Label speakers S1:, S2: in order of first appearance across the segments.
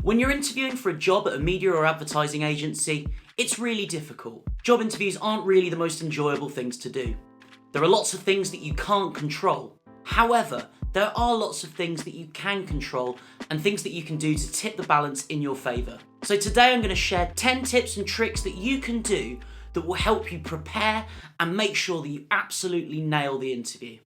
S1: When you're interviewing for a job at a media or advertising agency, it's really difficult. Job interviews aren't really the most enjoyable things to do. There are lots of things that you can't control. However, there are lots of things that you can control and things that you can do to tip the balance in your favour. So today I'm going to share 10 tips and tricks that you can do that will help you prepare and make sure that you absolutely nail the interview.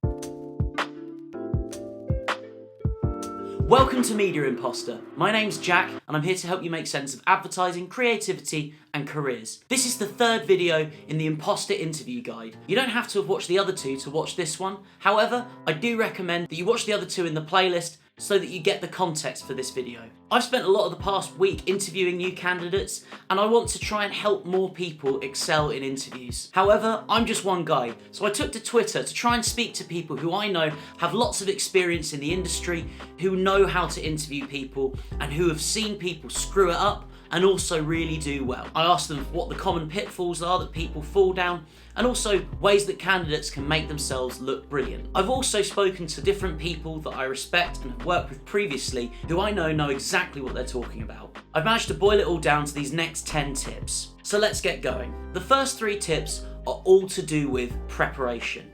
S1: Welcome to Media Impostor. My name's Jack and I'm here to help you make sense of advertising, creativity and careers. This is the third video in the Impostor interview guide. You don't have to have watched the other two to watch this one. However, I do recommend that you watch the other two in the playlist so that you get the context for this video. I've spent a lot of the past week interviewing new candidates and I want to try and help more people excel in interviews. However, I'm just one guy, so I took to Twitter to try and speak to people who I know have lots of experience in the industry, who know how to interview people and who have seen people screw it up and also really do well. I asked them what the common pitfalls are that people fall down and also ways that candidates can make themselves look brilliant. I've also spoken to different people that I respect and have worked with previously who I know exactly what they're talking about. I've managed to boil it all down to these next 10 tips. So let's get going. The first 3 tips are all to do with preparation.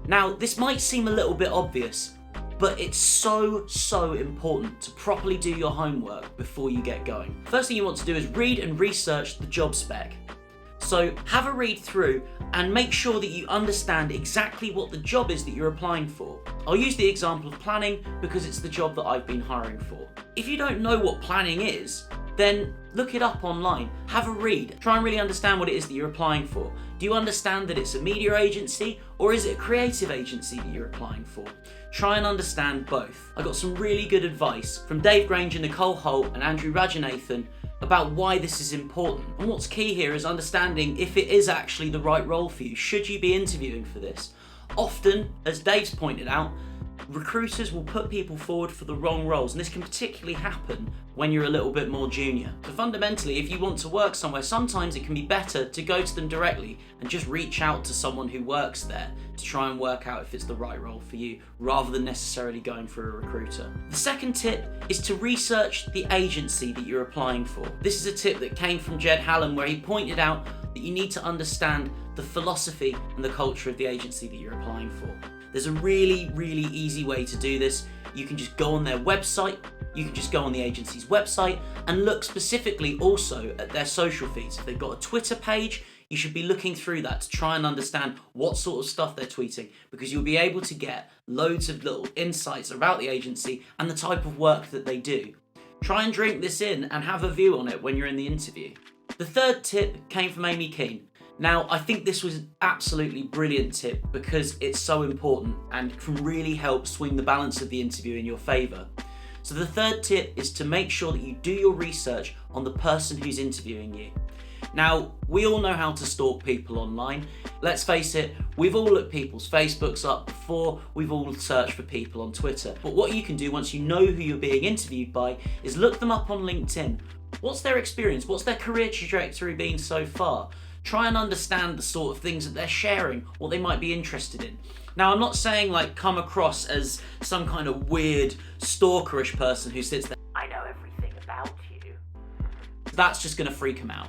S1: Now, this might seem a little bit obvious, but it's so important to properly do your homework before you get going. First thing you want to do is read and research the job spec. So have a read through and make sure that you understand exactly what the job is that you're applying for. I'll use the example of planning because it's the job that I've been hiring for. If you don't know what planning is, then look it up online, have a read, try and really understand what it is that you're applying for. Do you understand that it's a media agency or is it a creative agency that you're applying for? Try and understand both. I got some really good advice from Dave Granger, Nicole Holt and Andrew Rajanathan about why this is important. And what's key here is understanding if it is actually the right role for you. Should you be interviewing for this? Often, as Dave's pointed out, recruiters will put people forward for the wrong roles, and this can particularly happen when you're a little bit more junior. So fundamentally, if you want to work somewhere, sometimes it can be better to go to them directly and just reach out to someone who works there to try and work out if it's the right role for you, rather than necessarily going for a recruiter. The second tip is to research the agency that you're applying for. This is a tip that came from Jed Hallam, where he pointed out that you need to understand the philosophy and the culture of the agency that you're applying for. There's a really easy way to do this. You can just go on their website, you can just go on the agency's website and look specifically also at their social feeds. If they've got a Twitter page, you should be looking through that to try and understand what sort of stuff they're tweeting, because you'll be able to get loads of little insights about the agency and the type of work that they do. Try and drink this in and have a view on it when you're in the interview. The third tip came from Amy Keane. Now, I think this was an absolutely brilliant tip because it's so important and can really help swing the balance of the interview in your favour. So the third tip is to make sure that you do your research on the person who's interviewing you. Now, we all know how to stalk people online. Let's face it, we've all looked people's Facebooks up before, we've all searched for people on Twitter. But what you can do once you know who you're being interviewed by is look them up on LinkedIn. What's their experience? What's their career trajectory been so far? Try and understand the sort of things that they're sharing, what they might be interested in. Now, I'm not saying like come across as some kind of weird stalkerish person who sits there, I know everything about you. That's just gonna freak them out.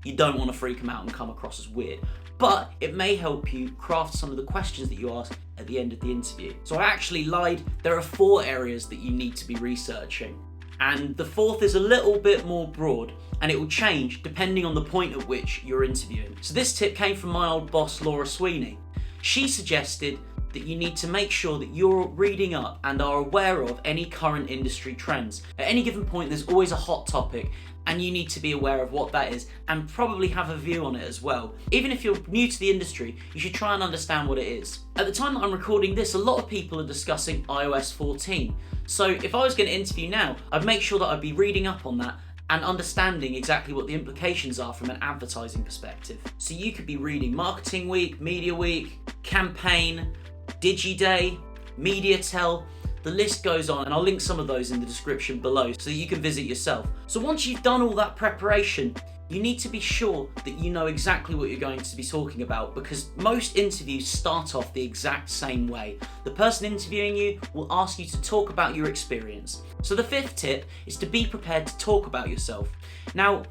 S1: You don't want to freak them out and come across as weird, but it may help you craft some of the questions that you ask at the end of the interview. So I actually lied. There are 4 areas that you need to be researching. And the 4th is a little bit more broad and it will change depending on the point at which you're interviewing. So this tip came from my old boss, Laura Sweeney. She suggested that you need to make sure that you're reading up and are aware of any current industry trends. At any given point, there's always a hot topic and you need to be aware of what that is and probably have a view on it as well. Even if you're new to the industry, you should try and understand what it is. At the time that I'm recording this, a lot of people are discussing iOS 14. So if I was going to interview now, I'd make sure that I'd be reading up on that and understanding exactly what the implications are from an advertising perspective. So you could be reading Marketing Week, Media Week, Campaign, DigiDay, MediaTel. The list goes on, and I'll link some of those in the description below so that you can visit yourself. So once you've done all that preparation, you need to be sure that you know exactly what you're going to be talking about, because most interviews start off the exact same way. The person interviewing you will ask you to talk about your experience. So the fifth tip is to be prepared to talk about yourself. Now,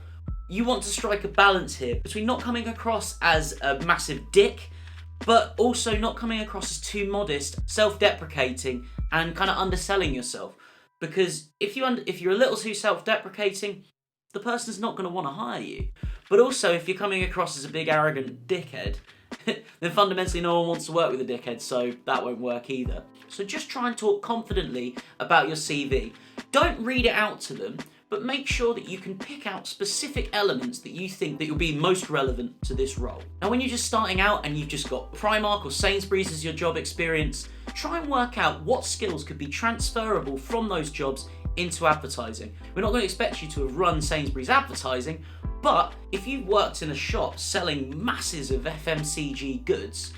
S1: you want to strike a balance here between not coming across as a massive dick, but also not coming across as too modest, self-deprecating, and kind of underselling yourself. Because if you're a little too self-deprecating, the person's not going to want to hire you. But also, if you're coming across as a big arrogant dickhead, then fundamentally no one wants to work with a dickhead, so that won't work either. So just try and talk confidently about your CV. Don't read it out to them, but make sure that you can pick out specific elements that you think that you'll be most relevant to this role. Now, when you're just starting out and you've just got Primark or Sainsbury's as your job experience, try and work out what skills could be transferable from those jobs into advertising. We're not going to expect you to have run Sainsbury's advertising, but if you've worked in a shop selling masses of FMCG goods,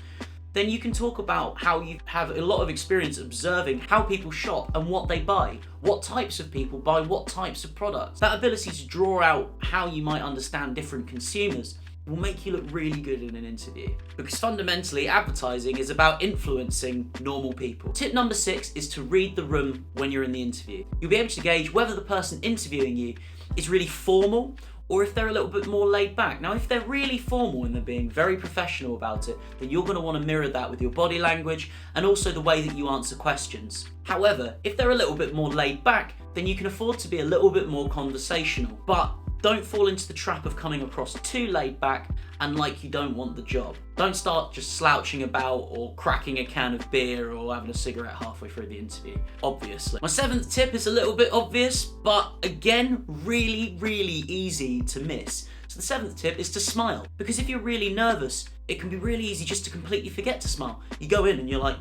S1: then you can talk about how you have a lot of experience observing how people shop and what they buy, what types of people buy what types of products. That ability to draw out how you might understand different consumers will make you look really good in an interview. Because fundamentally, advertising is about influencing normal people. Tip number 6 is to read the room when you're in the interview. You'll be able to gauge whether the person interviewing you is really formal or if they're a little bit more laid back. Now, if they're really formal and they're being very professional about it, then you're going to want to mirror that with your body language and also the way that you answer questions. However, if they're a little bit more laid back, then you can afford to be a little bit more conversational. But don't fall into the trap of coming across too laid back and like you don't want the job. Don't start just slouching about or cracking a can of beer or having a cigarette halfway through the interview, obviously. My 7th tip is a little bit obvious, but again, really, really easy to miss. So the 7th tip is to smile. Because if you're really nervous, it can be really easy just to completely forget to smile. You go in and you're like,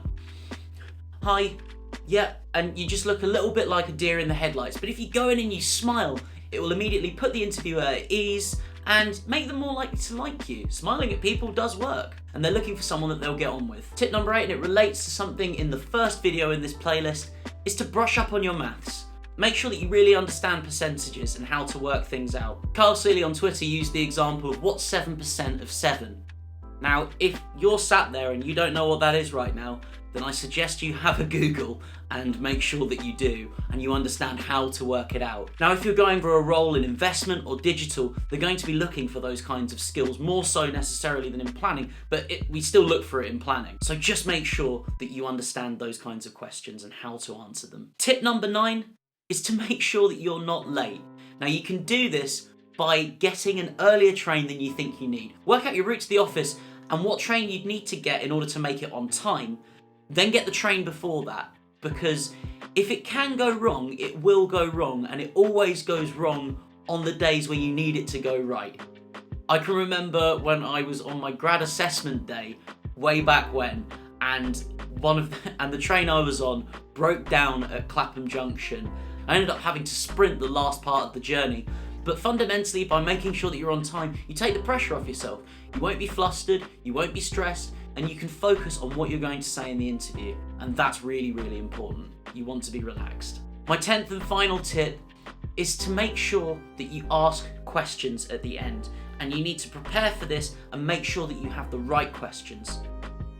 S1: hi, yeah, and you just look a little bit like a deer in the headlights. But if you go in and you smile, it will immediately put the interviewer at ease and make them more likely to like you. Smiling at people does work, and they're looking for someone that they'll get on with. Tip number 8, and it relates to something in the first video in this playlist, is to brush up on your maths. Make sure that you really understand percentages and how to work things out. Carl Seeley on Twitter used the example of what's 7% of 7. Now, if you're sat there and you don't know what that is right now, then I suggest you have a Google and make sure that you do and you understand how to work it out. Now, if you're going for a role in investment or digital, they're going to be looking for those kinds of skills, more so necessarily than in planning, but we still look for it in planning. So just make sure that you understand those kinds of questions and how to answer them. Tip number 9 is to make sure that you're not late. Now, you can do this by getting an earlier train than you think you need. Work out your route to the office and what train you'd need to get in order to make it on time. Then get the train before that, because if it can go wrong, it will go wrong, and it always goes wrong on the days where you need it to go right. I can remember when I was on my grad assessment day, way back when, and the train I was on broke down at Clapham Junction. I ended up having to sprint the last part of the journey. But fundamentally, by making sure that you're on time, you take the pressure off yourself. You won't be flustered, you won't be stressed, and you can focus on what you're going to say in the interview. And that's really, really important. You want to be relaxed. My 10th and final tip is to make sure that you ask questions at the end. And you need to prepare for this and make sure that you have the right questions.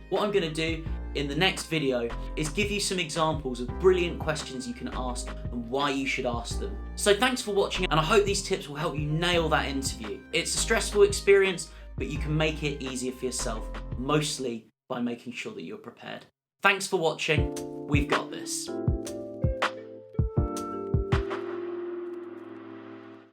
S1: What I'm going to do in the next video is give you some examples of brilliant questions you can ask and why you should ask them. So thanks for watching, and I hope these tips will help you nail that interview. It's a stressful experience, but you can make it easier for yourself, mostly by making sure that you're prepared. Thanks for watching. We've got this.